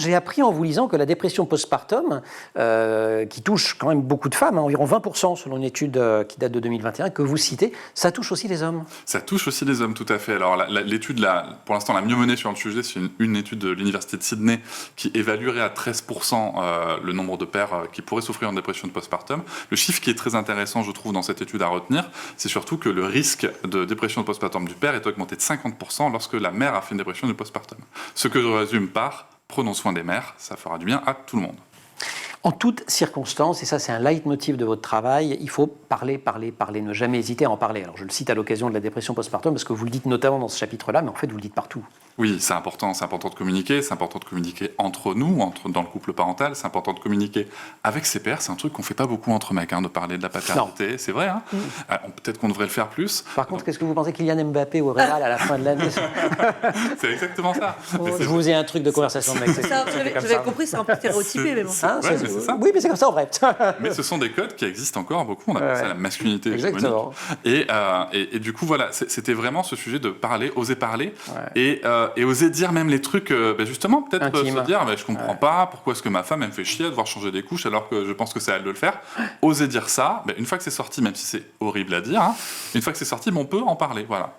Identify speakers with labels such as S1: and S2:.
S1: j'ai appris en vous lisant que la dépression postpartum, qui touche quand même beaucoup de femmes, environ 20% selon une étude qui date de 2021, que vous citez, ça touche aussi les hommes.
S2: Ça touche aussi les hommes, tout à fait. Alors l'étude, pour l'instant, la mieux menée sur le sujet, c'est une étude de l'Université de Sydney qui évaluerait à 13% le nombre de pères qui pourraient souffrir de dépression postpartum. Le chiffre qui est très intéressant, je trouve, dans cette étude à retenir, c'est surtout que le risque de dépression postpartum du père est augmenté de 50% lorsque la mère a fait une dépression du postpartum. Ce que je résume par « prenons soin des mères », ça fera du bien à tout le monde.
S1: En toutes circonstances, et ça c'est un leitmotiv de votre travail, il faut parler, parler, parler, ne jamais hésiter à en parler. Alors je le cite à l'occasion de la dépression postpartum parce que vous le dites notamment dans ce chapitre-là, mais en fait vous le dites partout.
S2: Oui, c'est important de communiquer, c'est important de communiquer entre nous, dans le couple parental, c'est important de communiquer avec ses pairs, c'est un truc qu'on fait pas beaucoup entre mecs, de parler de la paternité, non. C'est vrai, peut-être qu'on devrait le faire plus.
S1: Par contre, qu'est-ce que vous pensez Kylian Mbappé au Real à la fin de l'année?
S2: C'est exactement ça.
S1: Je vous ai un truc de conversation de mec.
S3: J'avais compris, c'est un peu stéréotypé, mais bon.
S1: C'est ça. Oui, mais c'est comme ça en vrai.
S2: Mais ce sont des codes qui existent encore beaucoup, on appelle ça la masculinité hégémonique. Et du coup, voilà, c'était vraiment ce sujet de parler, oser parler, et oser dire même les trucs, justement, peut-être se dire, je comprends pas, pourquoi est-ce que ma femme, elle me fait chier à devoir changer des couches alors que je pense que c'est à elle de le faire. Oser dire ça, une fois que c'est sorti, même si c'est horrible à dire, une fois que c'est sorti, on peut en parler, voilà.